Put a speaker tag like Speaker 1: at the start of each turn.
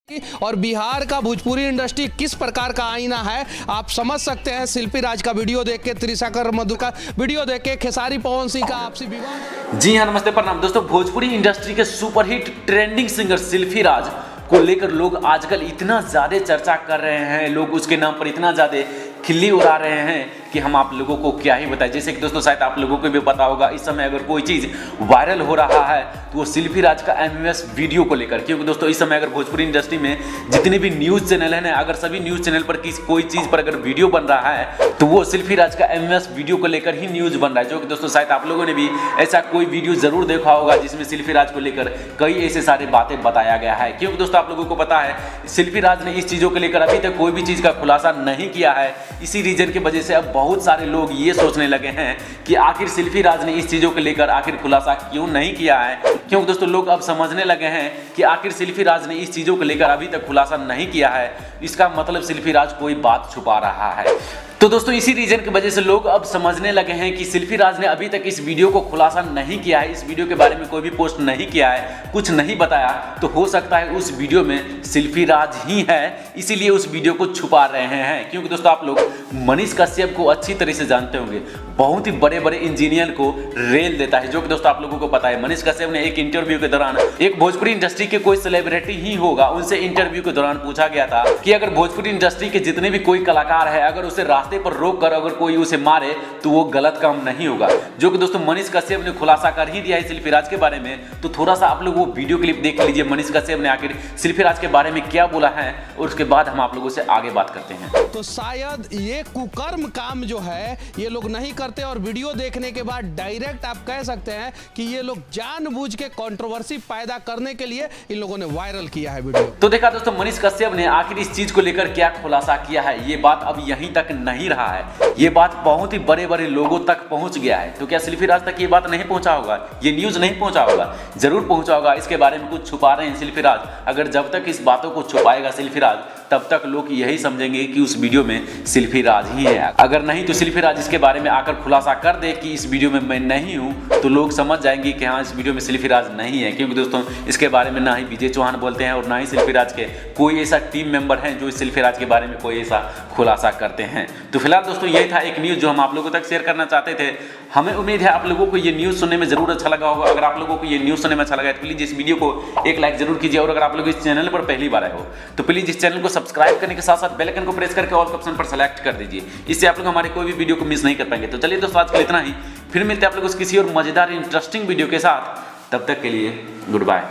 Speaker 1: और बिहार का भोजपुरी इंडस्ट्री किस प्रकार का आईना है आप समझ सकते हैं। शिल्पी राज का वीडियो देख के, त्रिशंकर मधु का वीडियो देख के, खेसारी पवन सिंह का आपसी विवाद।
Speaker 2: जी हाँ, नमस्ते, प्रणाम दोस्तों। भोजपुरी इंडस्ट्री के सुपरहिट ट्रेंडिंग सिंगर शिल्पी राज को लेकर लोग आजकल इतना ज्यादा चर्चा कर रहे हैं, लोग उसके नाम पर इतना ज्यादा खिल्ली उड़ा रहे हैं कि हम आप लोगों को क्या ही बताएं। जैसे कि दोस्तों शायद आप लोगों को भी पता होगा, इस समय अगर कोई चीज़ वायरल हो रहा है तो वो शिल्पी राज का एमएमएस वीडियो को लेकर, क्योंकि दोस्तों इस समय अगर भोजपुरी इंडस्ट्री में जितने भी न्यूज़ चैनल हैं, अगर सभी न्यूज़ चैनल पर कोई चीज़ पर अगर वीडियो बन रहा है तो वो शिल्पी राज का एमएमएस वीडियो को लेकर ही न्यूज़ बन रहा है। जो कि दोस्तों शायद आप लोगों ने भी ऐसा कोई वीडियो जरूर देखा होगा जिसमें शिल्पी राज को लेकर कई ऐसे सारे बातें बताया गया है। क्योंकि दोस्तों आप लोगों को पता है शिल्पी राज ने इस चीज़ों को लेकर अभी तक कोई भी चीज़ का खुलासा नहीं किया है। इसी रीजन की वजह से अब बहुत सारे लोग ये सोचने लगे हैं कि आखिर शिल्पी राज ने इस चीजों को लेकर आखिर खुलासा क्यों नहीं किया है। क्योंकि दोस्तों लोग अब समझने लगे हैं कि आखिर शिल्पी राज ने इस चीजों को लेकर अभी तक खुलासा नहीं किया है, इसका मतलब शिल्पी राज कोई बात छुपा रहा है। तो दोस्तों इसी रीजन की वजह से लोग अब समझने लगे हैं कि शिल्पी राज ने अभी तक इस वीडियो को खुलासा नहीं किया है, इस वीडियो के बारे में कोई भी पोस्ट नहीं किया है, कुछ नहीं बताया, तो हो सकता है उस वीडियो में शिल्पी राज ही है, इसीलिए उस वीडियो को छुपा रहे हैं। क्योंकि दोस्तों आप लोग मनीष कश्यप को अच्छी तरह से जानते होंगे, बहुत ही बड़े बड़े इंजीनियर को रेल देता है। जो कि दोस्तों आप लोगों को पता है, मनीष कश्यप ने एक इंटरव्यू के दौरान, एक भोजपुरी इंडस्ट्री के कोई सेलिब्रिटी ही होगा, उनसे इंटरव्यू के दौरान पूछा गया था कि अगर भोजपुरी इंडस्ट्री के जितने भी कोई कलाकार है, अगर उसे रास्ते पर रोक कर अगर कोई उसे मारे तो वो गलत काम नहीं होगा। जो कि दोस्तों मनीष कश्यप ने खुलासा कर ही दिया है शिल्पी राज के बारे में। तो थोड़ा सा आप लोग वो वीडियो क्लिप देख लीजिए, मनीष कश्यप ने आखिर शिल्पी राज के बारे में क्या बोला है, और उसके बाद हम आप लोगों से आगे बात करते हैं।
Speaker 1: तो शायद ये कुकर्म काम जो है ये लोग नहीं करते, और वीडियो देखने के बाद डायरेक्ट आप कह सकते हैं कि ये लोग जानबूझ के कंट्रोवर्सी पैदा करने के लिए इन लोगों ने वायरल किया है वीडियो।
Speaker 2: तो देखा दोस्तों मनीष कश्यप ने आखिर इस चीज को लेकर क्या खुलासा किया है। ये बात अब यहीं तक नहीं रहा है, ये बात बहुत ही बड़े बड़े लोगों तक पहुंच गया है। तो क्या शिल्पी राज तक ये बात नहीं पहुंचा होगा, ये न्यूज नहीं पहुंचा होगा? जरूर पहुंचा होगा। इसके बारे में कुछ छुपा रहे हैं शिल्पी राज। अगर जब तक इस बातों को छुपाएगा शिल्पी राज, तब तक लोग यही समझेंगे कि उस वीडियो में शिल्पी राज ही है। अगर नहीं तो शिल्पी राज इसके बारे में आकर खुलासा कर दे कि इस वीडियो में मैं नहीं हूं, तो लोग समझ जाएंगे कि हाँ, इस वीडियो में शिल्पी राज नहीं है। क्योंकि दोस्तों इसके बारे में ना ही विजय चौहान बोलते हैं और ना ही शिल्पी राज के कोई ऐसा टीम मेंबर हैं जो शिल्पी राज के बारे में कोई ऐसा खुलासा करते हैं। तो फिलहाल दोस्तों यही था एक न्यूज़ जो हम आप लोगों तक शेयर करना चाहते थे। हमें उम्मीद है आप लोगों को ये न्यूज़ सुनने में जरूर अच्छा लगा होगा। अगर आप लोगों को ये न्यूज़ सुनने में अच्छा लगा तो प्लीज़ इस वीडियो को एक लाइक जरूर कीजिए, और अगर आप लोग इस चैनल पर पहली बार आए हो तो प्लीज़ इस चैनल को सब्सक्राइब करने के साथ साथ बेल आइकन को प्रेस करके ऑल ऑप्शन पर सेलेक्ट कर दीजिए। इससे आप लोग हमारे कोई भी वीडियो को मिस नहीं कर पाएंगे। तो चलिए दोस्तों आज के लिए इतना ही, फिर मिलते हैं आप लोगों को किसी और मजेदार इंटरेस्टिंग वीडियो के साथ। तब तक के लिए गुड बाय।